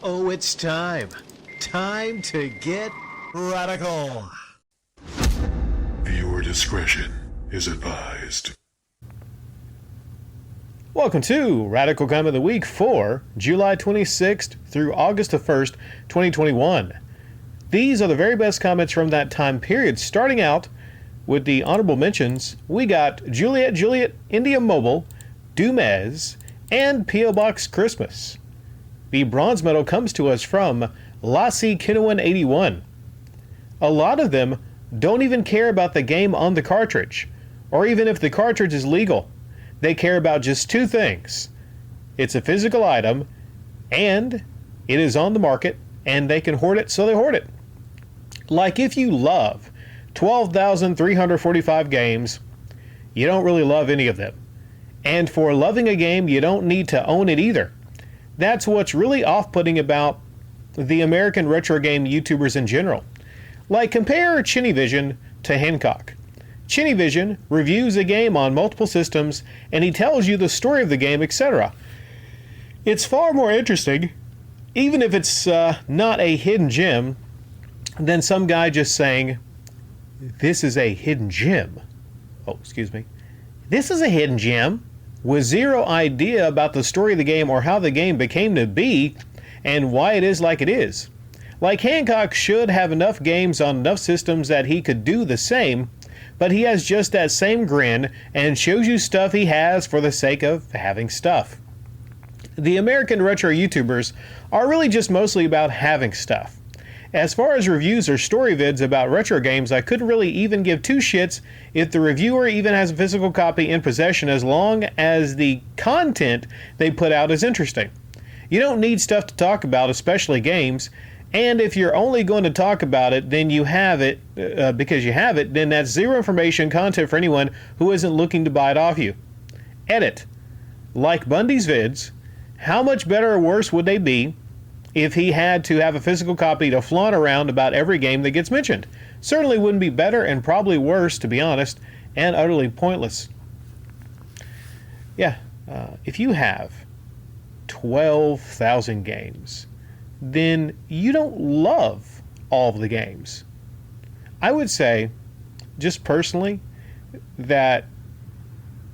Oh, it's time. Time to get radical. Viewer discretion is advised. Welcome to Radical Comment of the Week for July 26th through August the 1st, 2021. These are the very best comments from that time period. Starting out with the honorable mentions, we got Juliet, India Mobile, Dumez, and P.O. Box Christmas. The bronze medal comes to us from Lassie Kinoan 81. A lot of them don't even care about the game on the cartridge, or even if the cartridge is legal. They care about just two things. It's a physical item, and it is on the market, and they can hoard it, so they hoard it. Like if you love 12,345 games, you don't really love any of them. And for loving a game, you don't need to own it either. That's what's really off-putting about the American retro game YouTubers in general. Like compare Intellivision to Hancock. Intellivision reviews a game on multiple systems and he tells you the story of the game, etc. It's far more interesting, even if it's not a hidden gem, than some guy just saying, "This is a hidden gem." This is a hidden gem, with zero idea about the story of the game or how the game became to be and why it is like it is. Like Hancock should have enough games on enough systems that he could do the same, but he has just that same grin and shows you stuff he has for the sake of having stuff. The American retro YouTubers are really just mostly about having stuff. As far as reviews or story vids about retro games, I couldn't really even give two shits if the reviewer even has a physical copy in possession, as long as the content they put out is interesting. You don't need stuff to talk about, especially games, and if you're only going to talk about it, then you have it, because you have it, then that's zero information content for anyone who isn't looking to buy it off you. Edit. Like Bundy's vids, how much better or worse would they be if he had to have a physical copy to flaunt around about every game that gets mentioned? Certainly wouldn't be better, and probably worse, to be honest, and utterly pointless. Yeah, if you have 12,000 games, then you don't love all of the games. I would say, just personally, that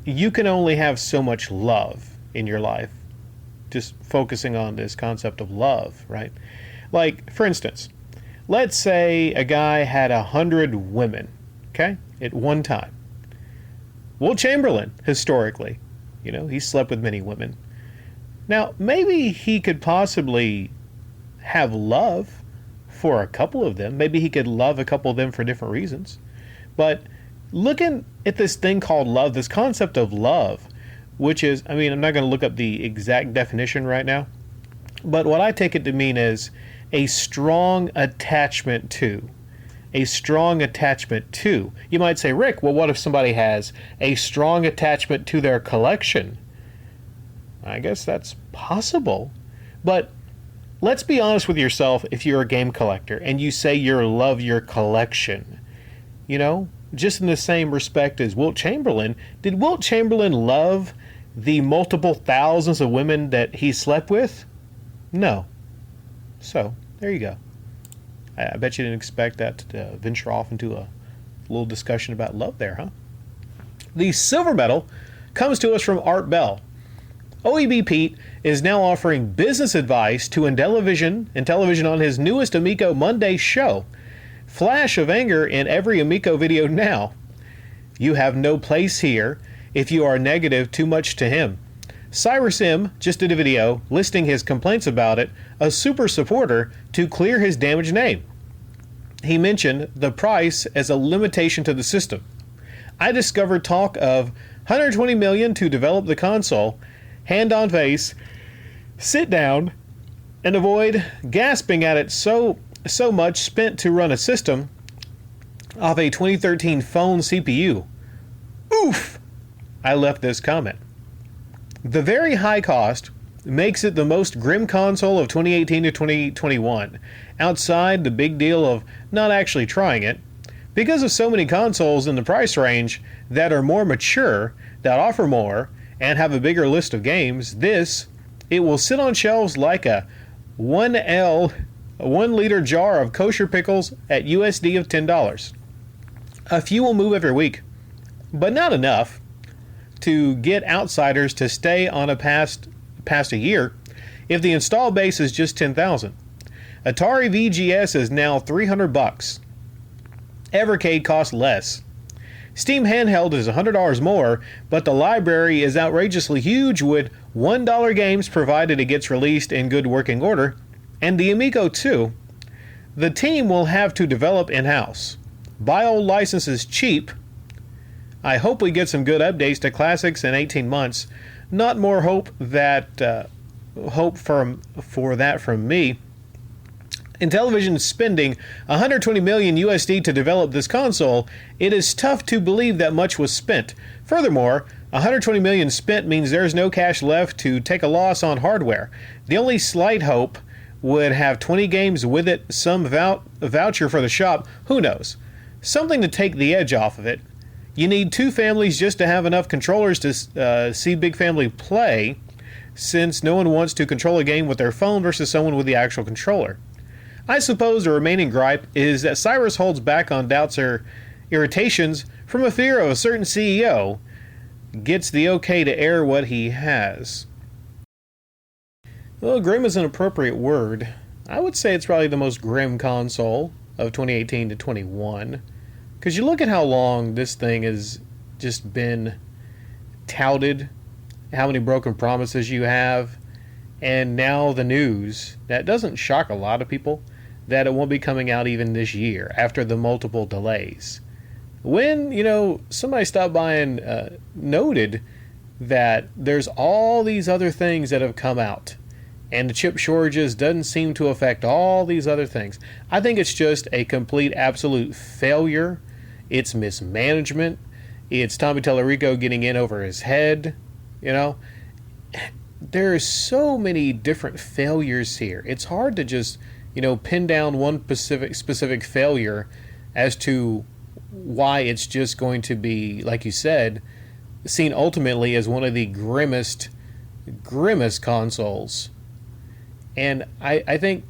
you can only have so much love in your life. Just focusing on this concept of love, right? Like, for instance, let's say a guy had 100 women, okay, at one time. Wilt Chamberlain, historically, he slept with many women. Now, maybe he could possibly have love for a couple of them. Maybe he could love a couple of them for different reasons. But looking at this thing called love, this concept of love, which is, I'm not going to look up the exact definition right now, but what I take it to mean is a strong attachment to. A strong attachment to. You might say, Rick, well, what if somebody has a strong attachment to their collection? I guess that's possible, but let's be honest with yourself. If you're a game collector and you say you love your collection, just in the same respect as Wilt Chamberlain, did Wilt Chamberlain love the multiple thousands of women that he slept with? No. So, there you go. I bet you didn't expect that to venture off into a little discussion about love there, huh? The silver medal comes to us from Art Bell. OEB Pete is now offering business advice to Intellivision on his newest Amico Monday show. Flash of anger in every Amico video now. You have no place here if you are negative too much to him. Cyrus M just did a video listing his complaints about it, a super supporter to clear his damaged name. He mentioned the price as a limitation to the system. I discovered talk of $120 million to develop the console, hand on face, sit down, and avoid gasping at it so much spent to run a system off a 2013 phone CPU. Oof! I left this comment. The very high cost makes it the most grim console of 2018 to 2021, outside the big deal of not actually trying it. Because of so many consoles in the price range that are more mature, that offer more, and have a bigger list of games, it will sit on shelves like a a 1 liter jar of kosher pickles at USD of $10. A few will move every week, but not enough to get outsiders to stay on past a year if the install base is just 10,000. Atari VGS is now $300. Evercade costs less. Steam Handheld is $100 more, but the library is outrageously huge with $1 games provided it gets released in good working order, and the Amico too. The team will have to develop in-house. Buy old licenses cheap. I hope we get some good updates to classics in 18 months. Not more hope for that from me. Intellivision is spending 120 million USD to develop this console. It is tough to believe that much was spent. Furthermore, 120 million spent means there's no cash left to take a loss on hardware. The only slight hope would have 20 games with it, some voucher for the shop, who knows. Something to take the edge off of it. You need 2 families just to have enough controllers to see big family play, since no one wants to control a game with their phone versus someone with the actual controller. I suppose the remaining gripe is that Cyrus holds back on doubts or irritations from a fear of a certain CEO gets the okay to air what he has. Well, grim is an appropriate word. I would say it's probably the most grim console of 2018 to 21. Because you look at how long this thing has just been touted, how many broken promises you have, and now the news that doesn't shock a lot of people that it won't be coming out even this year after the multiple delays. When, somebody stopped by and noted that there's all these other things that have come out, and the chip shortages doesn't seem to affect all these other things. I think it's just a complete, absolute failure. It's mismanagement. It's Tommy Tallarico getting in over his head. There are so many different failures here. It's hard to just, pin down one specific failure as to why it's just going to be, like you said, seen ultimately as one of the grimmest consoles. And I think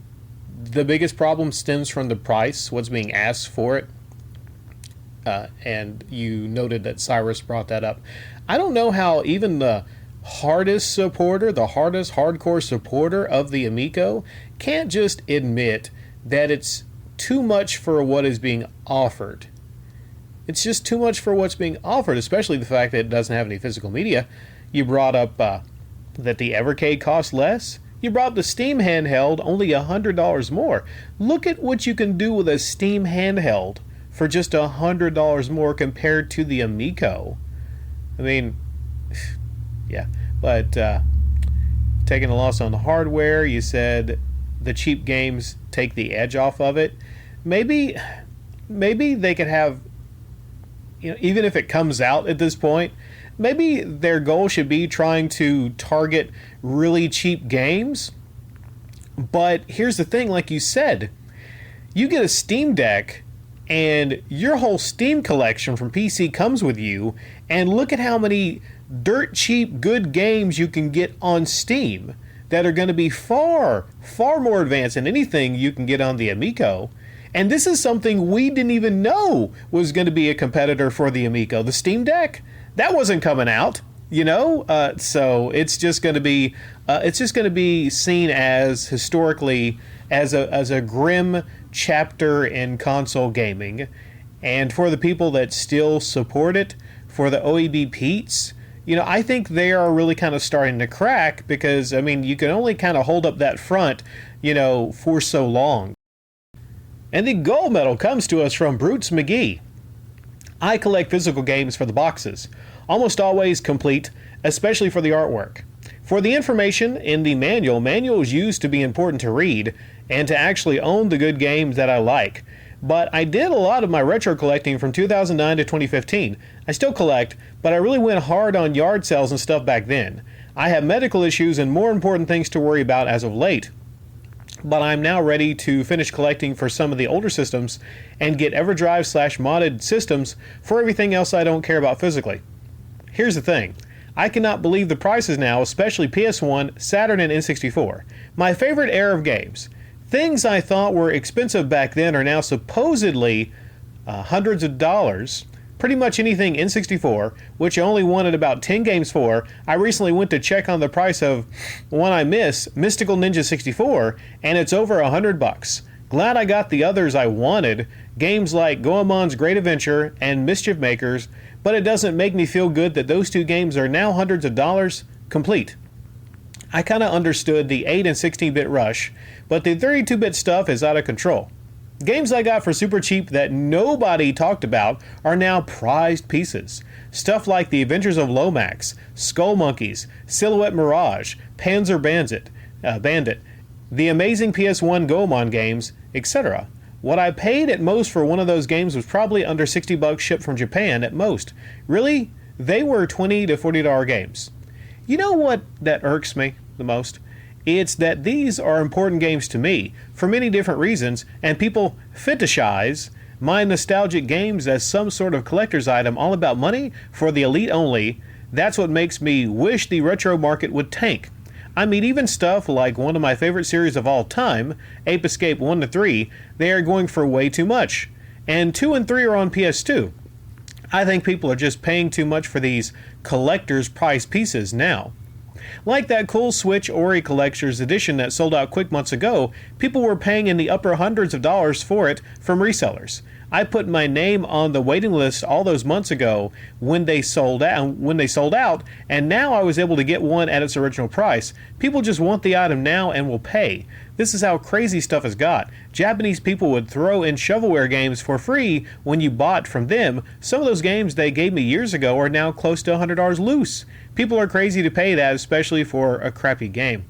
the biggest problem stems from the price, what's being asked for it. And you noted that Cyrus brought that up. I don't know how even the hardest hardcore supporter of the Amico can't just admit that it's too much for what is being offered. It's just too much for what's being offered, especially the fact that it doesn't have any physical media. You brought up that the Evercade costs less. You brought up the Steam handheld, only $100 more. Look at what you can do with a Steam handheld for just $100 more compared to the Amico. I mean, yeah. But taking a loss on the hardware, you said the cheap games take the edge off of it. Maybe they could have, even if it comes out at this point, maybe their goal should be trying to target really cheap games. But here's the thing, like you said, you get a Steam Deck and your whole Steam collection from PC comes with you, and look at how many dirt cheap good games you can get on Steam that are going to be far more advanced than anything you can get on the Amico. And this is something we didn't even know was going to be a competitor for the Amico. The Steam Deck, that wasn't coming out, so it's just going to be seen as historically as a grim chapter in console gaming. And for the people that still support it, for the OEB Pete's, I think they are really kind of starting to crack, because you can only kind of hold up that front, for so long. And the gold medal comes to us from Brutes McGee. I collect physical games for the boxes, almost always complete, especially for the artwork. For the information in the manuals used to be important to read and to actually own the good games that I like. But I did a lot of my retro collecting from 2009 to 2015. I still collect, but I really went hard on yard sales and stuff back then. I have medical issues and more important things to worry about as of late. But I'm now ready to finish collecting for some of the older systems and get EverDrive/modded systems for everything else I don't care about physically. Here's the thing. I cannot believe the prices now, especially PS1, Saturn, and N64. My favorite era of games. Things I thought were expensive back then are now supposedly hundreds of dollars. Pretty much anything N64, which I only wanted about 10 games for. I recently went to check on the price of one I miss, Mystical Ninja 64, and it's over $100. Glad I got the others I wanted, games like Goemon's Great Adventure and Mischief Makers, but it doesn't make me feel good that those two games are now hundreds of dollars complete. I kinda understood the 8 and 16-bit rush, but the 32-bit stuff is out of control. Games I got for super cheap that nobody talked about are now prized pieces. Stuff like The Adventures of Lomax, Skull Monkeys, Silhouette Mirage, Panzer Bandit, the amazing PS1 Goemon games, etc. What I paid at most for one of those games was probably under $60 shipped from Japan at most. Really, they were $20 to $40 games. You know what that irks me the most? It's that these are important games to me for many different reasons, and people fetishize my nostalgic games as some sort of collector's item all about money for the elite only. That's what makes me wish the retro market would tank. I mean, even stuff like one of my favorite series of all time, Ape Escape 1 to 3, they are going for way too much. And 2 and 3 are on PS2. I think people are just paying too much for these collector's price pieces now. Like that cool Switch Ori Collector's Edition that sold out quick months ago, people were paying in the upper hundreds of dollars for it from resellers. I put my name on the waiting list all those months ago when they sold out, and now I was able to get one at its original price. People just want the item now and will pay. This is how crazy stuff has got. Japanese people would throw in shovelware games for free when you bought from them. Some of those games they gave me years ago are now close to $100 loose. People are crazy to pay that, especially for a crappy game.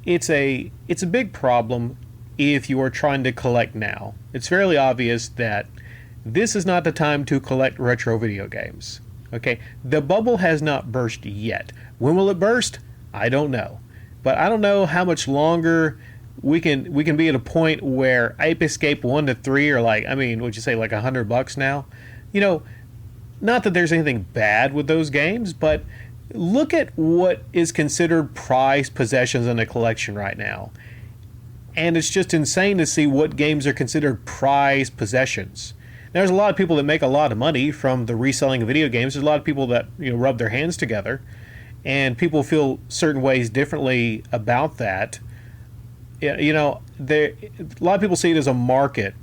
It's a big problem if you are trying to collect now. It's fairly obvious that this is not the time to collect retro video games. Okay, the bubble has not burst yet. When will it burst? I don't know. But I don't know how much longer we can be at a point where Ape Escape 1 to 3 are like, I mean, would you say like $100 now? You know, not that there's anything bad with those games, but look at what is considered prized possessions in a collection right now. And it's just insane to see what games are considered prized possessions. There's a lot of people that make a lot of money from the reselling of video games. There's a lot of people that rub their hands together, and people feel certain ways differently about that. A lot of people see it as a market,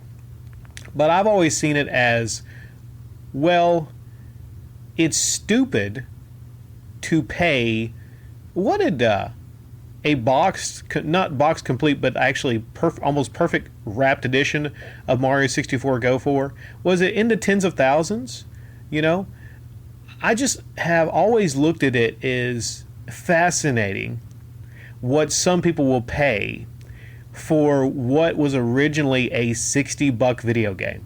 but I've always seen it as, well, it's stupid to pay. What did a not box complete, but actually almost perfect wrapped edition of Mario 64 go for? Was it in the tens of thousands? I just have always looked at it as fascinating what some people will pay for what was originally a $60 video game.